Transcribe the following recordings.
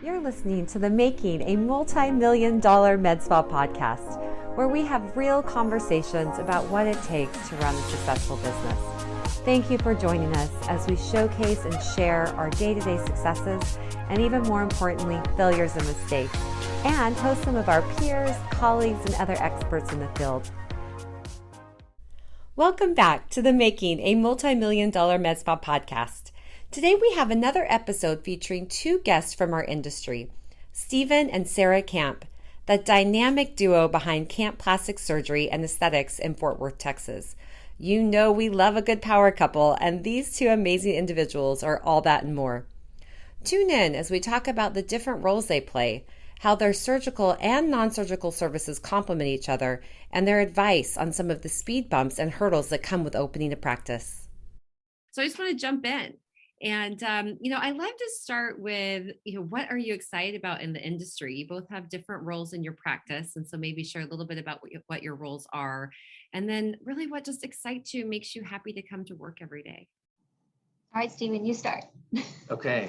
You're listening to the Making a Multi-Million-Dollar Med Spa podcast, where we have real conversations about what it takes to run a successful business. Thank you for joining us as we showcase and share our day-to-day successes and, even more importantly, failures and mistakes, and host some of our peers, colleagues, and other experts in the field. Welcome back to the Making a Multi-Million-Dollar Med Spa podcast. Today we have another episode featuring two guests from our industry, Stephen and Sara Camp, the dynamic duo behind Camp Plastic Surgery and Aesthetics in Fort Worth, Texas. You know we love a good power couple, and these two amazing individuals are all that and more. Tune in as we talk about the different roles they play, how their surgical and non-surgical services complement each other, and their advice on some of the speed bumps and hurdles that come with opening a practice. So I just want to jump in. And, I love to start with, what are you excited about in the industry? You both have different roles in your practice. And so maybe share a little bit about what your roles are. And then really what just excites you, makes you happy to come to work every day. All right, Stephen, you start. Okay.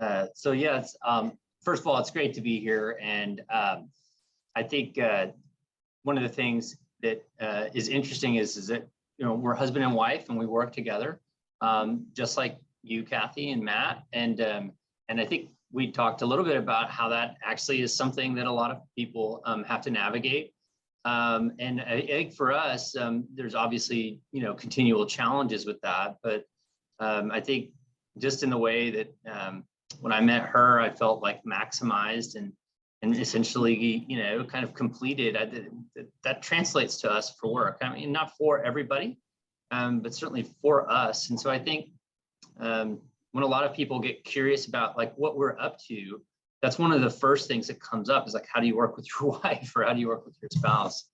First of all, it's great to be here. And I think one of the things that is interesting is that, we're husband and wife and we work together. Just like you, Kathy and Matt. And I think we talked a little bit about how that actually is something that a lot of people have to navigate. And I think for us, there's obviously, continual challenges with that. But I think just in the way that when I met her, I felt like maximized and essentially, kind of completed. That translates to us for work. I mean, not for everybody. But certainly for us. And so I think when a lot of people get curious about like what we're up to, that's one of the first things that comes up is like, how do you work with your wife or how do you work with your spouse?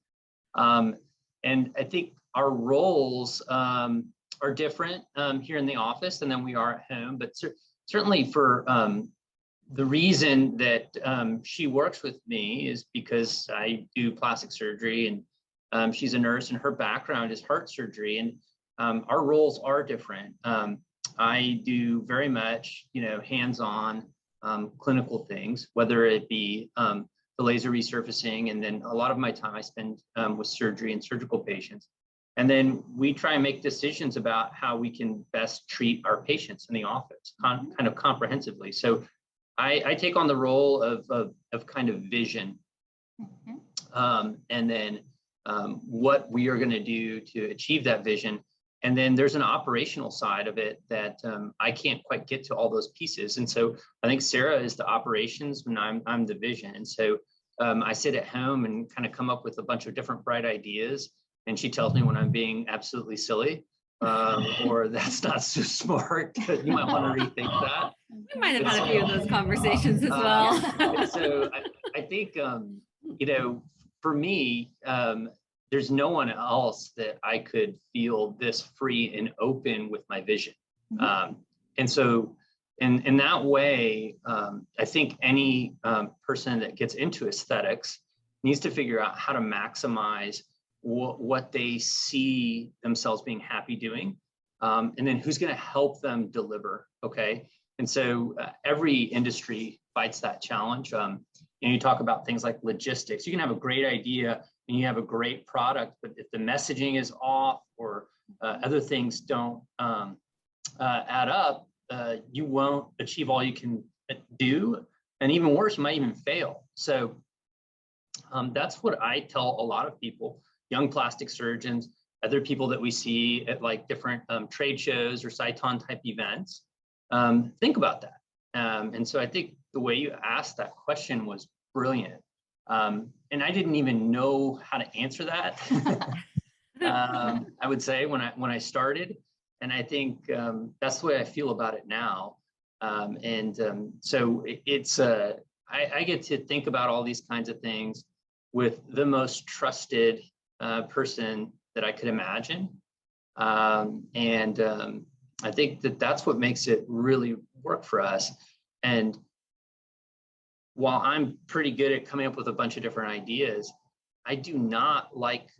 And I think our roles are different here in the office and then we are at home, but certainly for the reason that she works with me is because I do plastic surgery and she's a nurse and her background is heart surgery, and our roles are different. I do very much, hands-on clinical things, whether it be the laser resurfacing, and then a lot of my time I spend with surgery and surgical patients. And then we try and make decisions about how we can best treat our patients in the office, kind of comprehensively. So I take on the role of kind of vision, and then what we are going to do to achieve that vision. And then there's an operational side of it that I can't quite get to all those pieces. And so I think Sara is the operations when I'm the vision. And so I sit at home and kind of come up with a bunch of different bright ideas. And she tells me when I'm being absolutely silly or that's not so smart. You might want to rethink that. We might have had a few of those conversations as well. So I think, for me, there's no one else that I could feel this free and open with my vision. And so in that way, I think any person that gets into aesthetics needs to figure out how to maximize what they see themselves being happy doing. And then who's going to help them deliver. Okay. And so every industry fights that challenge. You talk about things like logistics. You can have a great idea and you have a great product, but if the messaging is off or other things don't add up, you won't achieve all you can do. And even worse, you might even fail. So that's what I tell a lot of people, young plastic surgeons, other people that we see at like different trade shows or Sciton type events. Think about that. And so I think the way you asked that question was brilliant. And I didn't even know how to answer that. I would say when I started, and I think that's the way I feel about it now. So it's I get to think about all these kinds of things with the most trusted person that I could imagine. I think that's what makes it really work for us. And while I'm pretty good at coming up with a bunch of different ideas, I do not like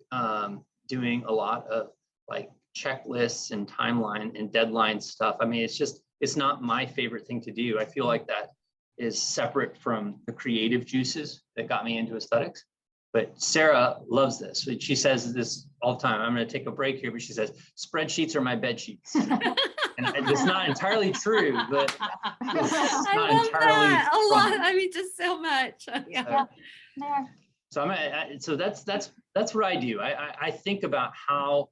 doing a lot of like checklists and timeline and deadline stuff. I mean, it's not my favorite thing to do. I feel like that is separate from the creative juices that got me into aesthetics. But Sara loves this. She says this all the time. I'm going to take a break here, but she says, spreadsheets are my bed sheets. And it's not entirely true, but it's I not love entirely that a wrong. lot. I mean, just so much. Yeah. So that's what I do. I think about how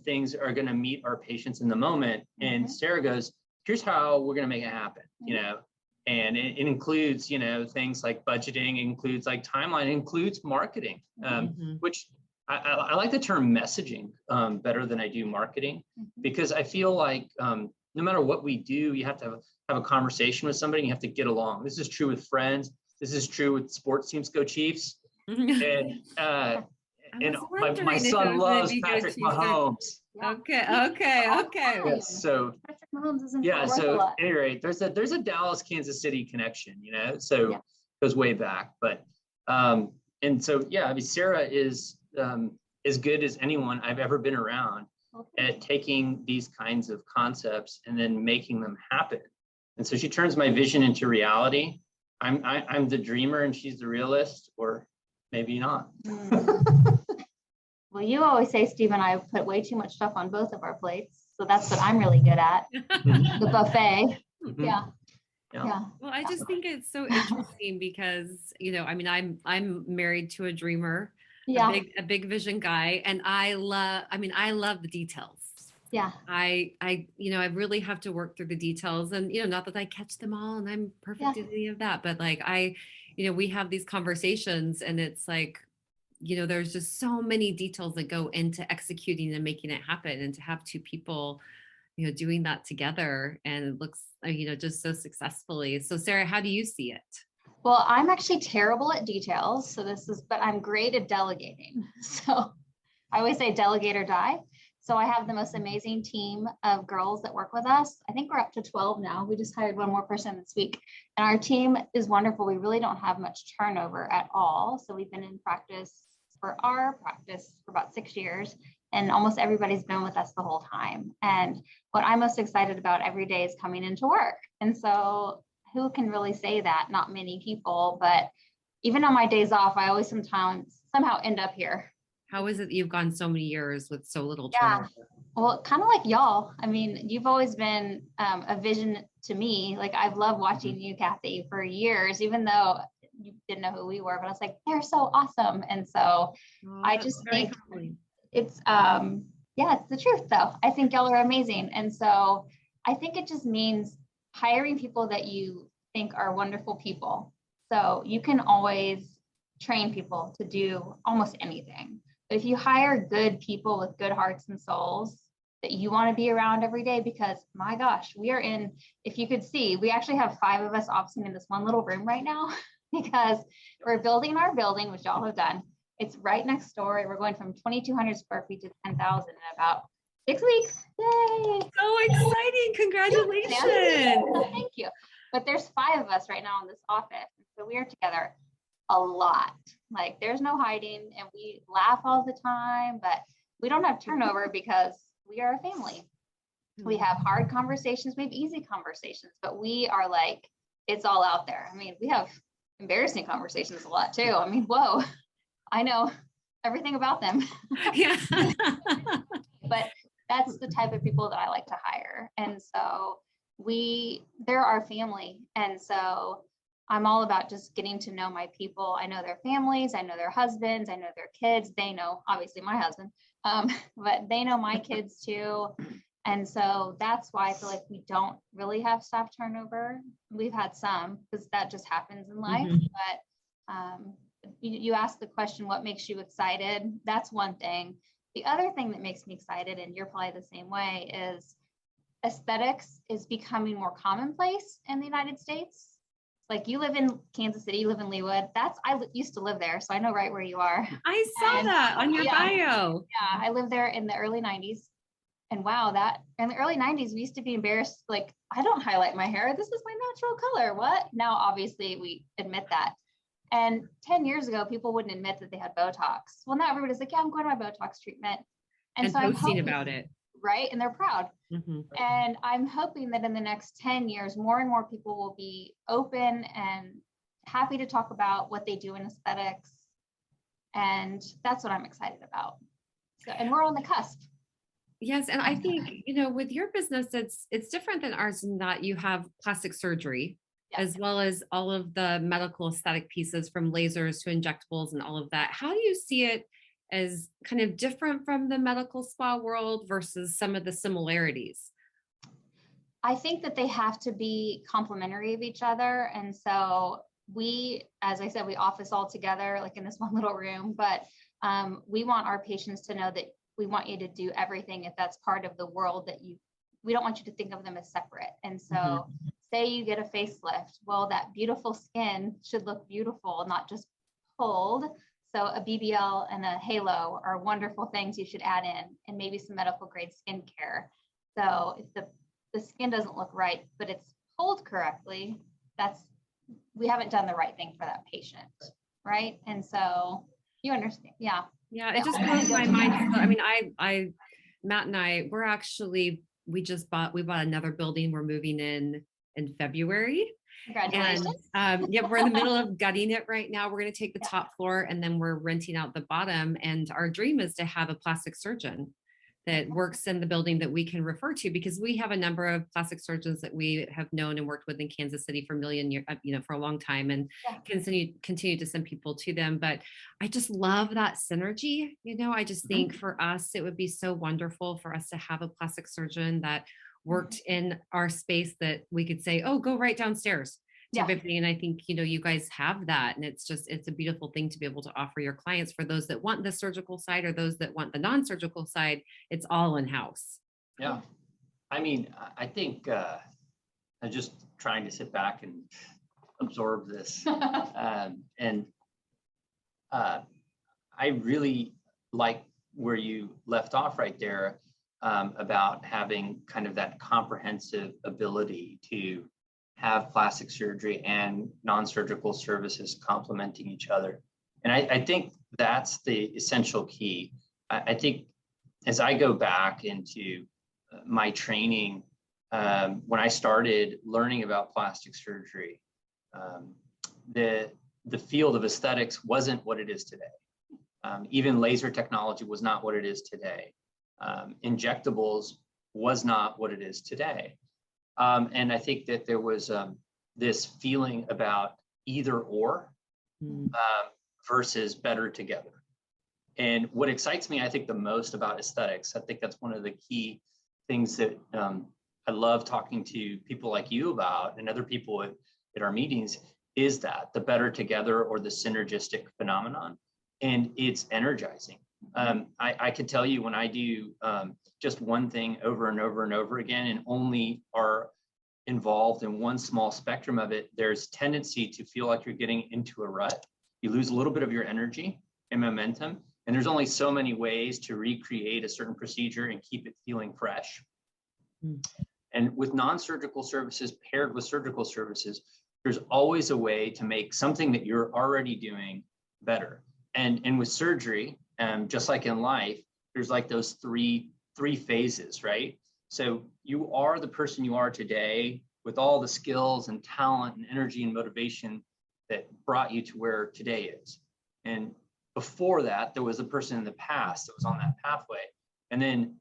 things are going to meet our patients in the moment. And Sara goes, here's how we're going to make it happen, you know, and it includes, you know, things like budgeting, it includes like timeline, it includes marketing, which I like the term messaging better than I do marketing, because I feel like no matter what we do, you have to have a conversation with somebody, and you have to get along. This is true with friends. This is true with sports teams, go Chiefs. And my son loves Patrick Mahomes. Okay. Yes, so Patrick Mahomes isn't so at any rate, there's a Dallas, Kansas City connection, you know, so it goes way back. But and so I mean, Sara is as good as anyone I've ever been around at taking these kinds of concepts and then making them happen. And so she turns my vision into reality. I'm the dreamer and she's the realist, or maybe not. Well, you always say, Steve and I put way too much stuff on both of our plates. So that's what I'm really good at. The buffet. Yeah. Well, I just think it's so interesting because, you know, I mean, I'm married to a dreamer, a big vision guy, and I love the details. Yeah. I really have to work through the details, and, you know, not that I catch them all and I'm perfect at any of that, but like we have these conversations and it's like, you know, there's just so many details that go into executing and making it happen, and to have two people, you know, doing that together, and it looks, you know, just so successfully. So Sara, how do you see it? Well, I'm actually terrible at details. But I'm great at delegating. So I always say delegate or die. So I have the most amazing team of girls that work with us. I think we're up to 12 now. We just hired one more person this week. And our team is wonderful. We really don't have much turnover at all. So we've been in practice for about 6 years. And almost everybody's been with us the whole time. And what I'm most excited about every day is coming into work. And so who can really say that? Not many people. But even on my days off, I always somehow end up here. How is it that you've gone so many years with so little turnover? Well, kind of like y'all. I mean, you've always been a vision to me. Like, I've loved watching you, Kathy, for years, even though you didn't know who we were, but I was like, they're so awesome. And so I just think it's, it's the truth though. I think y'all are amazing. And so I think it just means hiring people that you think are wonderful people. So you can always train people to do almost anything. But if you hire good people with good hearts and souls that you want to be around every day, because my gosh, if you could see, we actually have 5 of us officing in this one little room right now because we're building our building, which y'all have done. It's right next door. We're going from 2,200 square feet to 10,000 in about 6 weeks. Yay! So exciting. Congratulations. Thank you. But there's 5 of us right now in this office. So we are together a lot. Like, there's no hiding, and we laugh all the time, but we don't have turnover because we are a family. We have hard conversations, we have easy conversations, but we are like, it's all out there. I mean, we have embarrassing conversations a lot too. I mean, whoa, I know everything about them. Yeah. But that's the type of people that I like to hire. And so they're our family. And so I'm all about just getting to know my people. I know their families, I know their husbands, I know their kids. They know, obviously, my husband, but they know my kids too. And so that's why I feel like we don't really have staff turnover. We've had some, because that just happens in life. But you ask the question, what makes you excited? That's one thing. The other thing that makes me excited, and you're probably the same way, is aesthetics is becoming more commonplace in the United States. Like, you live in Kansas City, you live in Leawood. I used to live there, so I know right where you are. I saw that on your bio. Yeah, I lived there in the early 90s. And wow, that in the early 90s, we used to be embarrassed. Like, I don't highlight my hair. This is my natural color. What? Now, obviously, we admit that. And 10 years ago, people wouldn't admit that they had Botox. Well, now everybody's like, yeah, I'm going to my Botox treatment. And so posting about it. right? And they're proud. Mm-hmm. And I'm hoping that in the next 10 years, more and more people will be open and happy to talk about what they do in aesthetics. And that's what I'm excited about. So, and we're on the cusp. Yes, and I think, with your business, it's different than ours in that you have plastic surgery, as well as all of the medical aesthetic pieces from lasers to injectables and all of that. How do you see it as kind of different from the medical spa world versus some of the similarities? I think that they have to be complementary of each other. And so we, as I said, we office all together, like in this one little room, but we want our patients to know that we want you to do everything if that's part of the world that we don't want you to think of them as separate. And so say you get a facelift, well, that beautiful skin should look beautiful, not just pulled. So a BBL and a halo are wonderful things you should add in, and maybe some medical grade skincare. So if the skin doesn't look right, but it's pulled correctly, we haven't done the right thing for that patient, right? And so you understand, yeah. Yeah, it just blows my mind. I mean, Matt and I, we bought another building. We're moving in Congratulations. And we're in the middle of gutting it right now. We're going to take the top floor and then we're renting out the bottom. And our dream is to have a plastic surgeon that works in the building that we can refer to, because we have a number of plastic surgeons that we have known and worked with in Kansas City for for a long time, and continue to send people to them. But I just love that synergy. I just think for us, it would be so wonderful for us to have a plastic surgeon that worked in our space, that we could say, oh, go right downstairs. And I think, you guys have that. And it's a beautiful thing to be able to offer your clients, for those that want the surgical side or those that want the non-surgical side. It's all in-house. Yeah. I mean, I think I'm just trying to sit back and absorb this. And I really like where you left off right there, about having kind of that comprehensive ability to have plastic surgery and non-surgical services complementing each other. And I think that's the essential key. I think as I go back into my training, when I started learning about plastic surgery, the field of aesthetics wasn't what it is today. Even laser technology was not what it is today. Injectables was not what it is today. And I think that there was this feeling about either or versus better together. And what excites me, I think, the most about aesthetics, I think that's one of the key things that I love talking to people like you about, and other people at our meetings, is that the better together, or the synergistic phenomenon. And it's energizing. I could tell you, when I do just one thing over and over and over again, and only are involved in one small spectrum of it, there's tendency to feel like you're getting into a rut. You lose a little bit of your energy and momentum, and there's only so many ways to recreate a certain procedure and keep it feeling fresh. And with non-surgical services paired with surgical services, there's always a way to make something that you're already doing better. And with surgery, just like in life, there's like those three phases, right? So you are the person you are today, with all the skills and talent and energy and motivation that brought you to where today is. And before that, there was a person in the past that was on that pathway. And then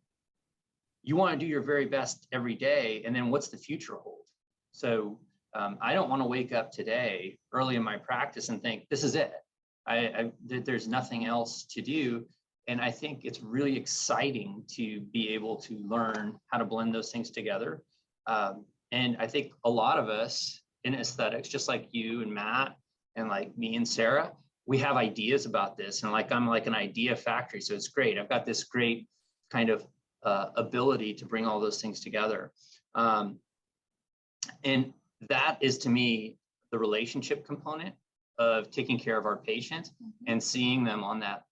you want to do your very best every day. And then what's the future hold? So I don't want to wake up today early in my practice and think, this is it. There's nothing else to do. And I think it's really exciting to be able to learn how to blend those things together. And I think a lot of us in aesthetics, just like you and Matt and like me and Sarah, we have ideas about this. And I'm like an idea factory. So it's great. I've got this great kind of ability to bring all those things together. And that is, to me, the relationship component of taking care of our patients and seeing them on that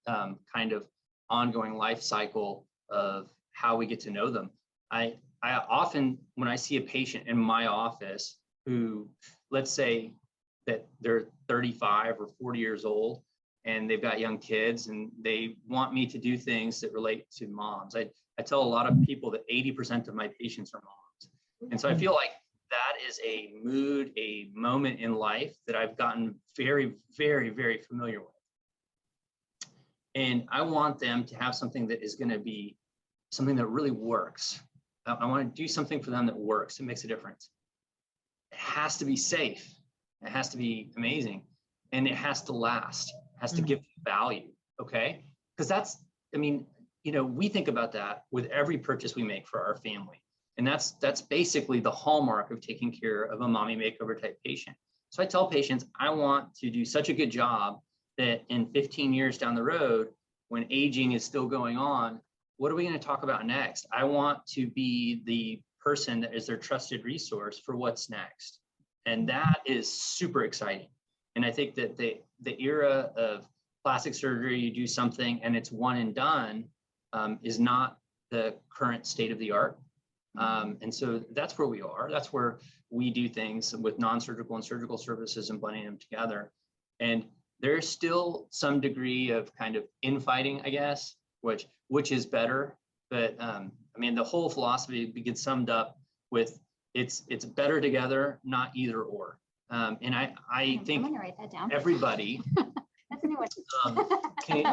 kind of ongoing life cycle of how we get to know them. I often, when I see a patient in my office who, let's say that they're 35 or 40 years old, and they've got young kids, and they want me to do things that relate to moms. I tell a lot of people that 80% of my patients are moms. And so I feel like that is a mood, a moment in life that I've gotten very, very, very familiar with. And I want them to have something that is going to be something that really works. I want to do something for them that works. It makes a difference. It has to be safe. It has to be amazing. And it has to last. It has to give value. Okay? Because that's, I mean, you know, we think about that with every purchase we make for our family. And that's basically the hallmark of taking care of a mommy makeover type patient. So I tell patients, I want to do such a good job that in 15 years down the road, when aging is still going on, what are we going to talk about next? I want to be the person that is their trusted resource for what's next. And that is super exciting. And I think that the era of plastic surgery, you do something and it's one and done, is not the current state of the art. And so that's where we are. That's where we do things with non-surgical and surgical services and blending them together. And there's still some degree of kind of infighting, I guess, which is better. But I mean, the whole philosophy gets summed up with it's better together, not either or. And I think I'm gonna write that down. Everybody That's a new one. can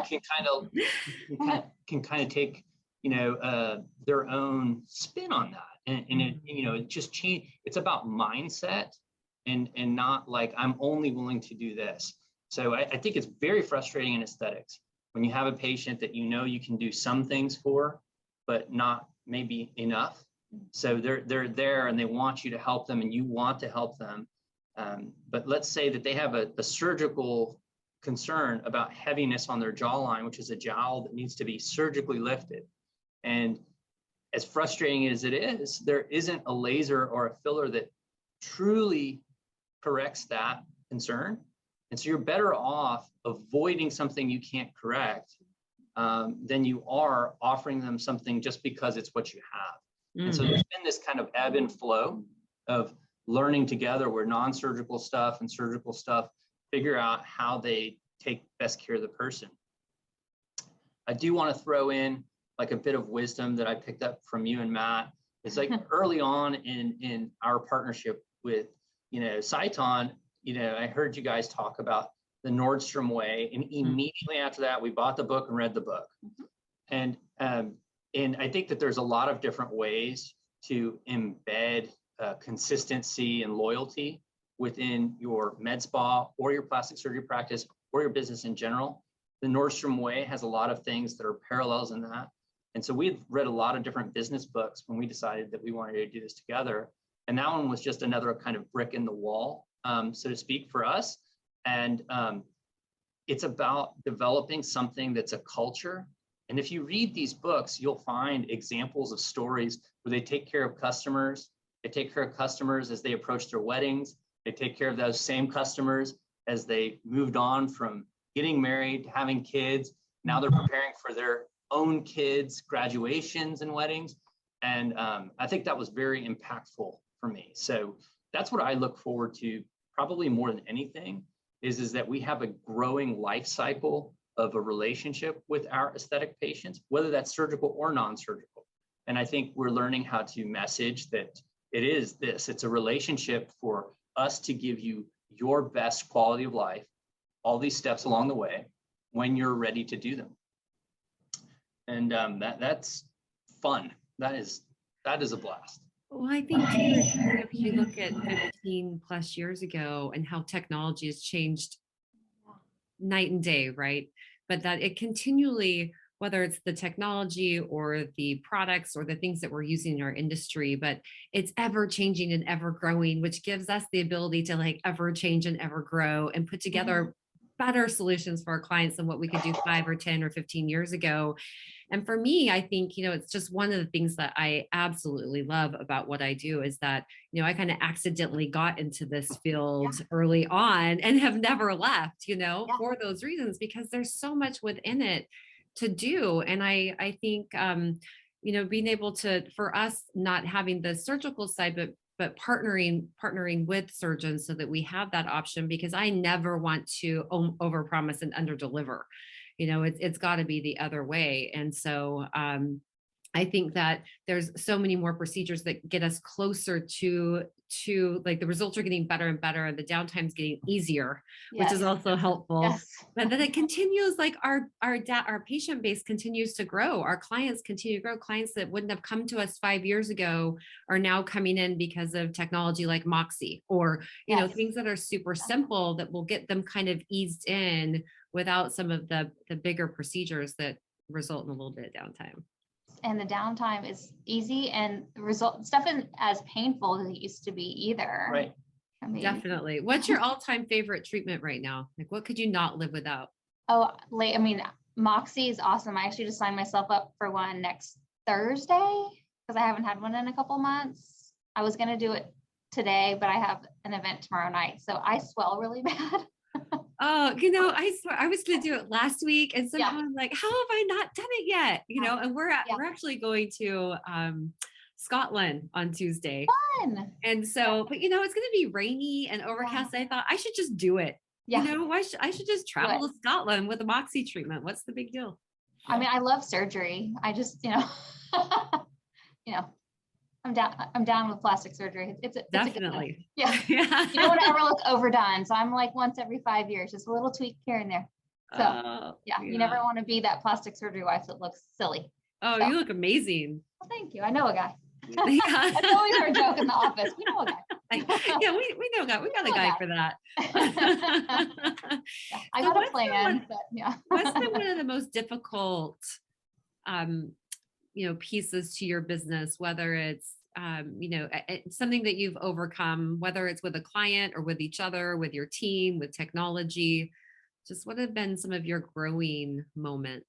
kind of take, you know, their own spin on that. And it, you know, it just change. It's about mindset and not like I'm only willing to do this. So I think it's very frustrating in aesthetics when you have a patient that you know you can do some things for, but not maybe enough. So they're there and they want you to help them and you want to help them. But let's say that they have a surgical concern about heaviness on their jawline, which is a jowl that needs to be surgically lifted. And as frustrating as it is, there isn't a laser or a filler that truly corrects that concern. And so you're better off avoiding something you can't correct than you are offering them something just because it's what you have. And so there's been this kind of ebb and flow of learning together where non-surgical stuff and surgical stuff figure out how they take best care of the person. I do want to throw in like a bit of wisdom that I picked up from you and Matt. It's like early on in our partnership with, you know, Saiton, you know, I heard you guys talk about the Nordstrom way, and immediately after that, we bought the book and read the book. And I think that there's a lot of different ways to embed consistency and loyalty within your med spa or your plastic surgery practice or your business in general. The Nordstrom way has a lot of things that are parallels in that. And so we've read a lot of different business books when we decided that we wanted to do this together. And that one was just another kind of brick in the wall, so to speak, for us. And it's about developing something that's a culture. And if you read these books, you'll find examples of stories where they take care of customers. They take care of customers as they approach their weddings. They take care of those same customers as they moved on from getting married to having kids. Now they're preparing for their own kids' graduations and weddings. And I think that was very impactful for me. So that's what I look forward to probably more than anything is that we have a growing life cycle of a relationship with our aesthetic patients, whether that's surgical or non-surgical. And I think we're learning how to message that it is this, it's a relationship for us to give you your best quality of life, all these steps along the way when you're ready to do them. And that's fun. That is a blast. Well, I think too, if you look at 15 plus years ago and how technology has changed night and day, right? But that it continually, whether it's the technology or the products or the things that we're using in our industry, but it's ever changing and ever growing, which gives us the ability to like ever change and ever grow and put together better solutions for our clients than what we could do 5 or 10 or 15 years ago. And for me, I think, you know, it's just one of the things that I absolutely love about what I do is that, you know, I kind of accidentally got into this field early on and have never left, you know, for those reasons, because there's so much within it to do. And I think, you know, being able to, for us, not having the surgical side, but but partnering with surgeons so that we have that option, because I never want to overpromise and underdeliver. It's got to be the other way. And so I think that there's so many more procedures that get us closer to like the results are getting better and better, and the downtime's getting easier, which is also helpful. Yes. But then it continues, like our patient base continues to grow. Our clients continue to grow. Clients that wouldn't have come to us 5 years ago are now coming in because of technology like Moxie, or things that are super simple that will get them kind of eased in without some of the bigger procedures that result in a little bit of downtime. And the downtime is easy, and stuff isn't as painful as it used to be either. Right. I mean, Definitely. What's your all-time favorite treatment right now? Like, what could you not live without? Moxie is awesome. I actually just signed myself up for one next Thursday because I haven't had one in a couple months. I was going to do it today, but I have an event tomorrow night. So I swell really bad. Oh, I swear I was going to do it last week, and somehow I'm like, how have I not done it yet? And we're actually going to Scotland on Tuesday. Fun. And so, but it's going to be rainy and overcast. I thought I should just do it. Yeah. I should just travel to Scotland with a Moxie treatment. What's the big deal? I mean, I love surgery. I just, I'm down with plastic surgery. It's definitely. You don't want to ever look overdone. So I'm like once every 5 years, just a little tweak here and there. So you never want to be that plastic surgery wife that looks silly. Oh, you look amazing. Well, thank you. I know a guy. That's always our joke in the office. We know a guy. we know a guy. We got a guy for that. I got a plan. What's been one of the most difficult pieces to your business, whether it's something that you've overcome, whether it's with a client or with each other, with your team, with technology? Just what have been some of your growing moments?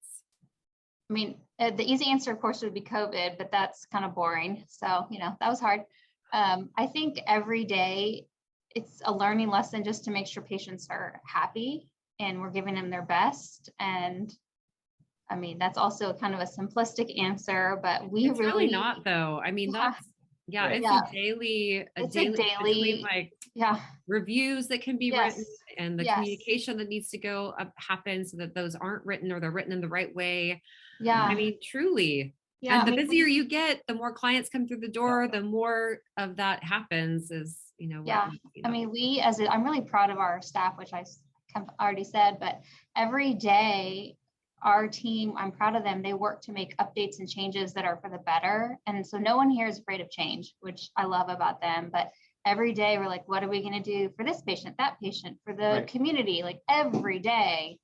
I mean, the easy answer, of course, would be COVID, but that's kind of boring. So, that was hard. I think every day it's a learning lesson just to make sure patients are happy and we're giving them their best. And I mean, that's also kind of a simplistic answer, but it's really not, though. I mean, it's a daily like reviews that can be written, and the communication that needs to go up happen so that those aren't written, or they're written in the right way. I mean, truly. And the busier you get, the more clients come through the door, the more of that happens is, I mean, I'm really proud of our staff, which I already said, but every day our team, I'm proud of them. They work to make updates and changes that are for the better. And so no one here is afraid of change, which I love about them. But every day we're like, what are we going to do for this patient, that patient, for the community, like every day.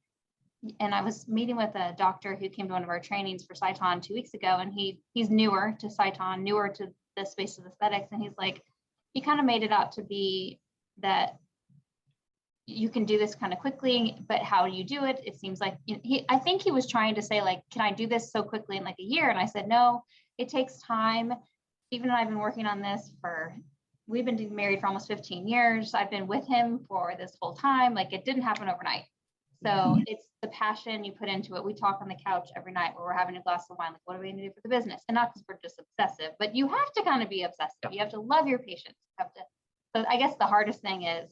And I was meeting with a doctor who came to one of our trainings for Sciton 2 weeks ago, and he's newer to Sciton, newer to the space of aesthetics. And he's like, he kind of made it out to be that you can do this kind of quickly, but how do you do it? It seems like I think he was trying to say, like, can I do this so quickly in like a year? And I said, no, it takes time. Even though I've been working on this we've been married for almost 15 years. I've been with him for this whole time. Like, it didn't happen overnight. So it's the passion you put into it. We talk on the couch every night where we're having a glass of wine, like, what are we going to do for the business? And not because we're just obsessive, but you have to kind of be obsessive. You have to love your patients. So I guess the hardest thing is,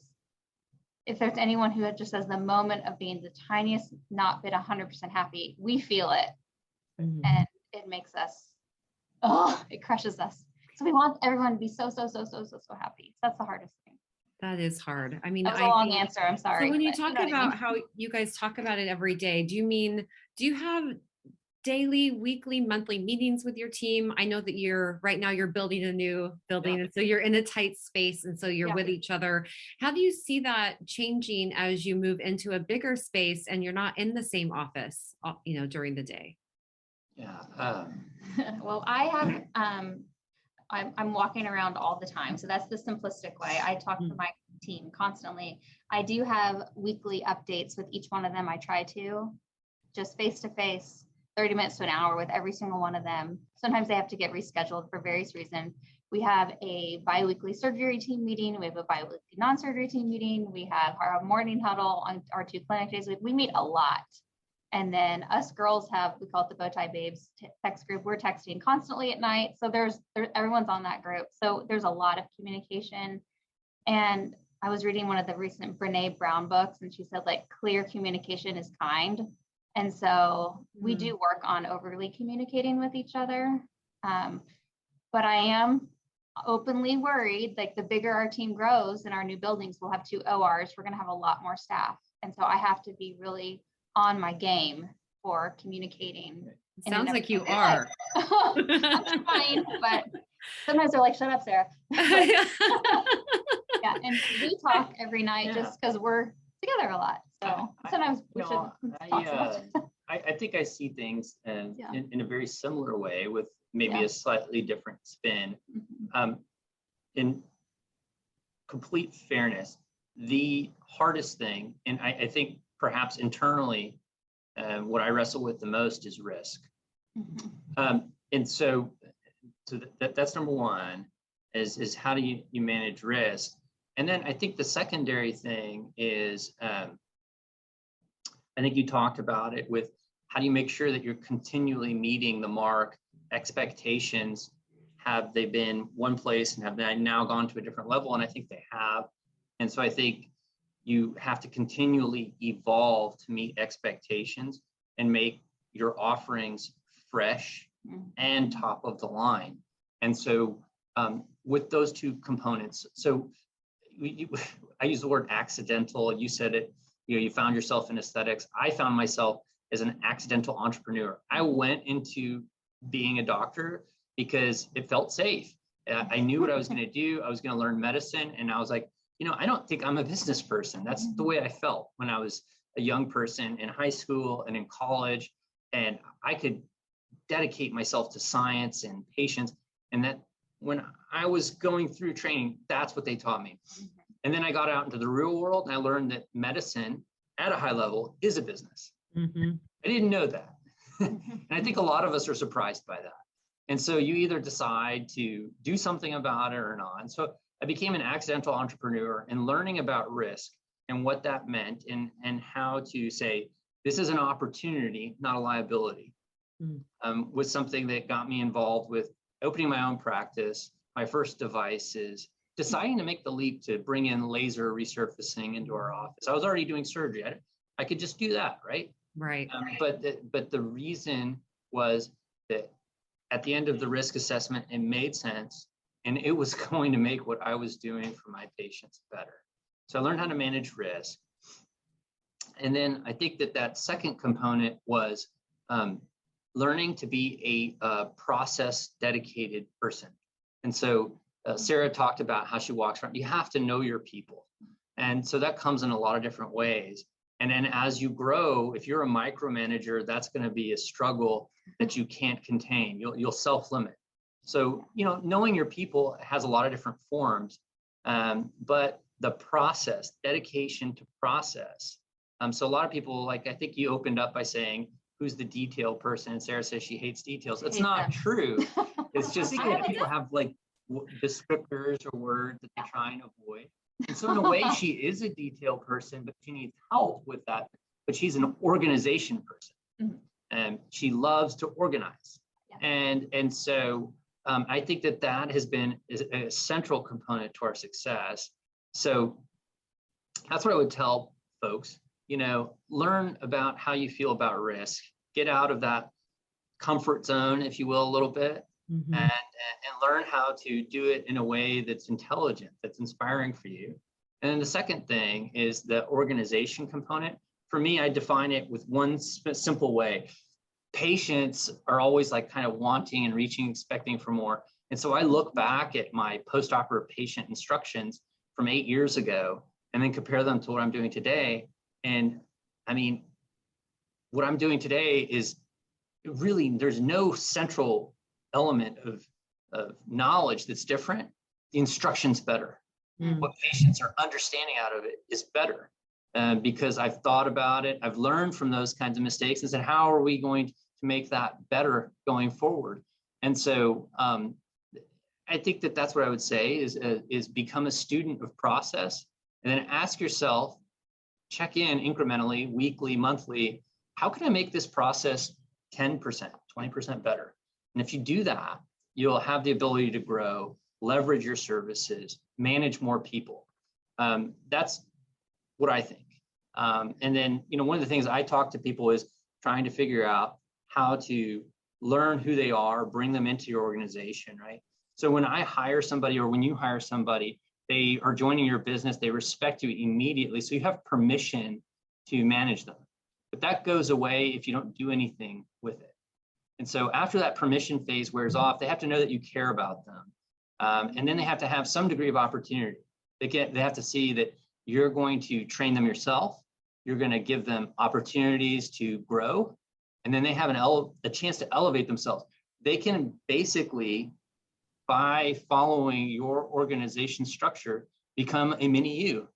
if there's anyone who just has the moment of being the tiniest not been 100% happy, we feel it. And it makes us, it crushes us. So we want everyone to be so happy. That's the hardest thing. That is hard. I mean, that was a long answer. I'm sorry. So when you talk about how you guys talk about it every day, do you have daily, weekly, monthly meetings with your team? I know that right now you're building a new building, and so you're in a tight space, and so you're with each other. How do you see that changing as you move into a bigger space and you're not in the same office, during the day? Well, I have, I'm walking around all the time. So that's the simplistic way. I talk to my team constantly. I do have weekly updates with each one of them. I try to just face-to-face, 30 minutes to an hour with every single one of them. Sometimes they have to get rescheduled for various reasons. We have a biweekly surgery team meeting. We have a biweekly non-surgery team meeting. We have our morning huddle on our 2 clinic days. We meet a lot. And then us girls have, we call it the Bowtie Babes text group. We're texting constantly at night. So everyone's on that group. So there's a lot of communication. And I was reading one of the recent Brene Brown books, and she said like clear communication is kind. And so we do work on overly communicating with each other. But I am openly worried, like the bigger our team grows in our new buildings, we'll have 2 ORs. We're going to have a lot more staff. And so I have to be really on my game for communicating. Sounds like you are. I'm trying, but sometimes they're like, shut up, Sarah. Yeah, and we talk every night just because we're together a lot. So sometimes we should talk so much. I think I see things in a very similar way with maybe a slightly different spin. In complete fairness, the hardest thing, and I think perhaps internally, what I wrestle with the most is risk. And so that's number one, is how do you manage risk? And then I think the secondary thing is, I think you talked about it with how do you make sure that you're continually meeting the mark, expectations. Have they been one place and have they now gone to a different level? And I think they have. And so I think you have to continually evolve to meet expectations and make your offerings fresh and top of the line. And so with those two components, so I use the word accidental. You said it, you found yourself in aesthetics. I found myself as an accidental entrepreneur. I went into being a doctor because it felt safe. I knew what I was going to do. I was going to learn medicine. And I was like, I don't think I'm a business person. That's the way I felt when I was a young person in high school and in college. And I could dedicate myself to science and patients. And that when I was going through training, that's what they taught me. And then I got out into the real world and I learned that medicine at a high level is a business. I didn't know that. And I think a lot of us are surprised by that. And so you either decide to do something about it or not. And so I became an accidental entrepreneur, and learning about risk and what that meant and how to say, this is an opportunity, not a liability, was something that got me involved with opening my own practice, my first devices, deciding to make the leap to bring in laser resurfacing into our office. I was already doing surgery. I could just do that, right? Right. But the reason was that at the end of the risk assessment, it made sense, and it was going to make what I was doing for my patients better. So I learned how to manage risk. And then I think that second component was learning to be a process dedicated person. And so Sarah talked about how she walks around. You have to know your people. And so that comes in a lot of different ways. And then as you grow, if you're a micromanager, that's going to be a struggle that you can't contain. You'll self-limit. So, knowing your people has a lot of different forms, but the process, dedication to process. So a lot of people, like, I think you opened up by saying, who's the detail person? And Sarah says she hates details. It's not true. It's just people have like descriptors or words that they try and avoid. And so in a way, she is a detail person, but she needs help with that. But she's an organization person, and she loves to organize. And so I think that has been a central component to our success. So that's what I would tell folks. Learn about how you feel about risk. Get out of that comfort zone, if you will, a little bit, and learn how to do it in a way that's intelligent, that's inspiring for you. And then the second thing is the organization component. For me, I define it with one simple way. Patients are always like kind of wanting and reaching, expecting for more. And so I look back at my post-operative patient instructions from 8 years ago and then compare them to what I'm doing today. And I mean, what I'm doing today is really, there's no central element of knowledge that's different. The instruction's better. What patients are understanding out of it is better because I've thought about it. I've learned from those kinds of mistakes and said, how are we going to make that better going forward? And so I think that's what I would say is become a student of process, and then ask yourself, check in incrementally, weekly, monthly, how can I make this process 10%, 20% better? And if you do that, you'll have the ability to grow, leverage your services, manage more people. That's what I think. And then, one of the things I talk to people is trying to figure out how to learn who they are, bring them into your organization, right? So when I hire somebody, or when you hire somebody, they are joining your business, they respect you immediately. So you have permission to manage them. But that goes away if you don't do anything with it. And so after that permission phase wears off, they have to know that you care about them. And then they have to have some degree of opportunity. They have to see that you're going to train them yourself. You're going to give them opportunities to grow. And then they have a chance to elevate themselves. They can basically, by following your organization structure, become a mini you,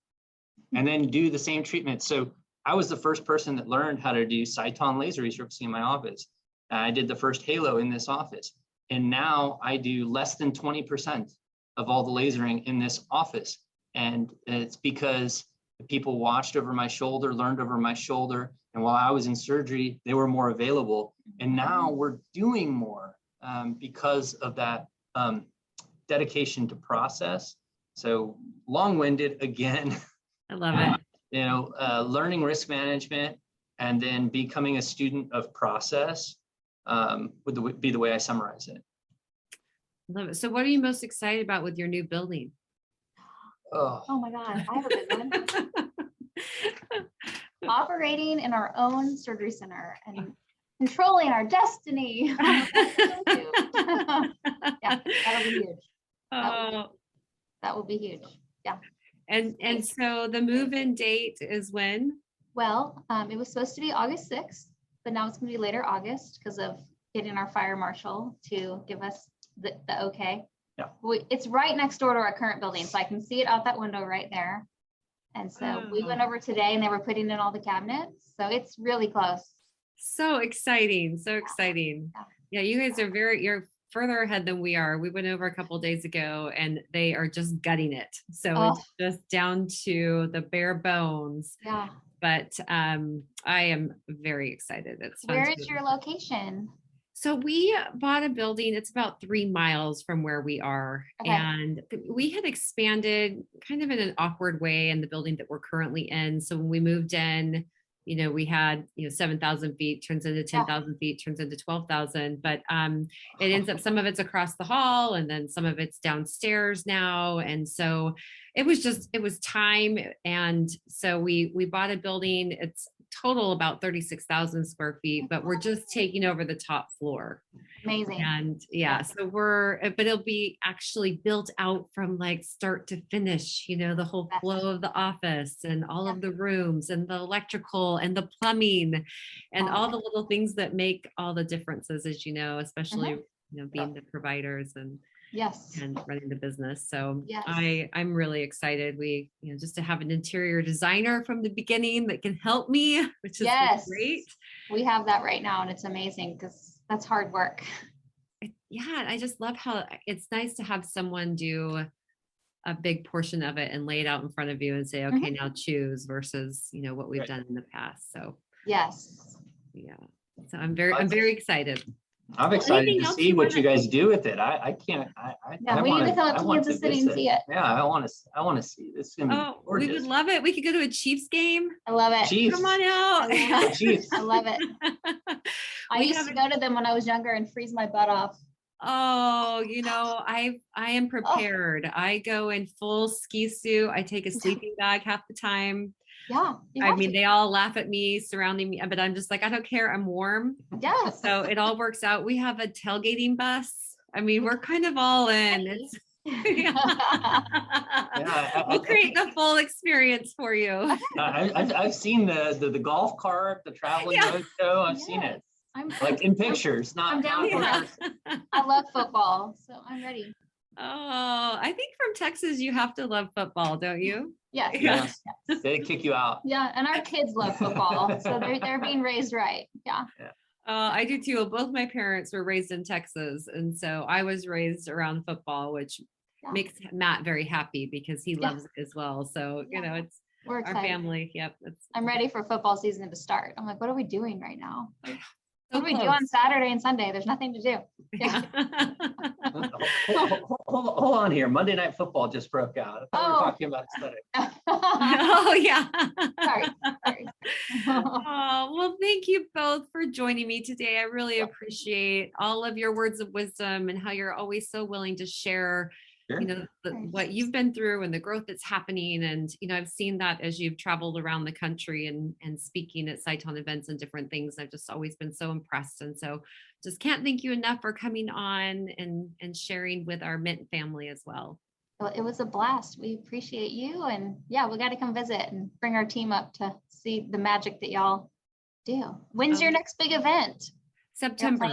and then do the same treatment. So I was the first person that learned how to do Cyton laser resurfacing in my office. I did the first halo in this office. And now I do less than 20% of all the lasering in this office. And it's because the people watched over my shoulder, learned over my shoulder. And while I was in surgery, they were more available. And now we're doing more because of that dedication to process. So long-winded again. I love it. Learning risk management and then becoming a student of process would be the way I summarize it. Love it. So what are you most excited about with your new building? Oh my God, I have a good one. Operating in our own surgery center and controlling our destiny. Yeah, that'll be huge. That will be huge. Yeah. And so the move-in date is when? Well, it was supposed to be August 6th, but now it's going to be later August because of getting our fire marshal to give us the okay. Yeah. It's right next door to our current building, so I can see it out that window right there. And so we went over today and they were putting in all the cabinets. So it's really close. So exciting. So exciting. Yeah, you guys are you're further ahead than we are. We went over a couple of days ago and they are just gutting it. So it's just down to the bare bones. Yeah. But I am very excited. It's fun. Where is your location? So we bought a building. It's about 3 miles from where we are. Okay. And we had expanded kind of in an awkward way in the building that we're currently in. So when we moved in, we had, 7,000 feet turns into 10,000 feet, turns into 12,000, but it ends up, some of it's across the hall and then some of it's downstairs now. And so it was time. And so we bought a building. It's total about 36,000 square feet, but we're just taking over the top floor. Amazing. And so but it'll be actually built out from like start to finish, the whole flow of the office and all of the rooms and the electrical and the plumbing and all the little things that make all the differences, as especially, being the providers and running the business. So I'm really excited. We, just to have an interior designer from the beginning that can help me, which is great. We have that right now and it's amazing because that's hard work. Yeah. I just love how it's nice to have someone do a big portion of it and lay it out in front of you and say, okay, now choose versus, what we've done in the past. So so I'm very excited. I'm excited to see what you guys do with it. I can't. We need to come up to Kansas City and see it. Yeah, I want to see it. It's gonna be gorgeous. We would love it. We could go to a Chiefs game. I love it. Chiefs. Come on out. Chiefs. I love it. I used to go to them when I was younger and freeze my butt off. Oh, I am prepared. I go in full ski suit. I take a sleeping bag half the time. Yeah. They all laugh at me, surrounding me, but I'm just like, I don't care. I'm warm. Yeah. So it all works out. We have a tailgating bus. We're kind of all in. We'll create the full experience for you. I've seen the golf cart, the traveling road show. I've seen it. I'm like in pictures, I'm down for it. I love football, so I'm ready. Oh, I think from Texas, you have to love football, don't you? Yes. They kick you out. Yeah, and our kids love football, so they're being raised right. Yeah. I do too. Both my parents were raised in Texas, and so I was raised around football, which makes Matt very happy because he loves it as well. So We're our excited. family. Yep. I'm ready for football season to start. I'm like, what are we doing right now? So What do we do on Saturday and Sunday? There's nothing to do. Yeah. Hold on here. Monday Night Football just broke out. I thought we were talking about aesthetic. Oh, yeah. Sorry. Oh, well, thank you both for joining me today. I really appreciate all of your words of wisdom and how you're always so willing to share, Sure. what you've been through and the growth that's happening. And, I've seen that as you've traveled around the country and speaking at Sciton events and different things. I've just always been so impressed. And so just can't thank you enough for coming on and sharing with our Mint family as well. Well, it was a blast. We appreciate you. And yeah, we got to come visit and bring our team up to see the magic that y'all do. When's your next big event? September.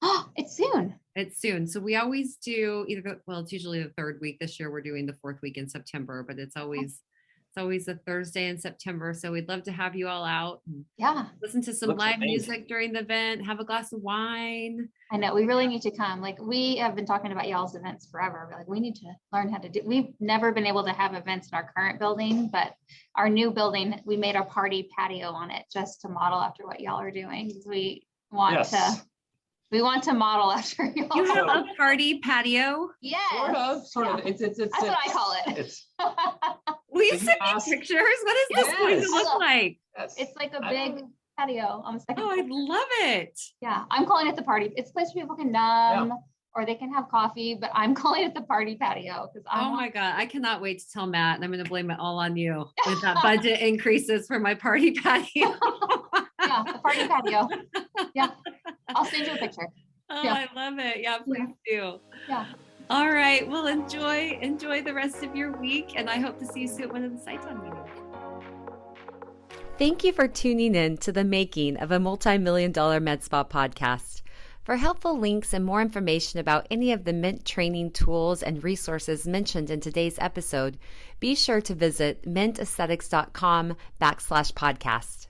Oh, it's soon. It's soon. So we always do it's usually the third week. This year we're doing the fourth week in September, but it's always a Thursday in September. So we'd love to have you all out and listen to some live music during the event, have a glass of wine. I know we really need to come. Like we have been talking about y'all's events forever. Like we need to learn how to do. We've never been able to have events in our current building, but our new building, we made a party patio on it just to model after what y'all are doing. We want to model after y'all. You have a party patio? Yes. Sort of. It's That's what I call it. Will you send me pictures? What is this going to look like? It's like a big patio on the second floor. I love it. Yeah, I'm calling it the party. It's a place where people can numb or they can have coffee, but I'm calling it the party patio because my God, I cannot wait to tell Matt, and I'm going to blame it all on you with that budget increases for my party patio. Yeah, the party patio. Yeah, I'll send you a picture. Oh, I love it. Yeah, please do. Yeah. All right. Well, enjoy the rest of your week, and I hope to see you soon at one of the Sciton meetings. Thank you for tuning in to the making of a multi-million-dollar med spa podcast. For helpful links and more information about any of the Mint training tools and resources mentioned in today's episode, be sure to visit mintaesthetics.com/podcast.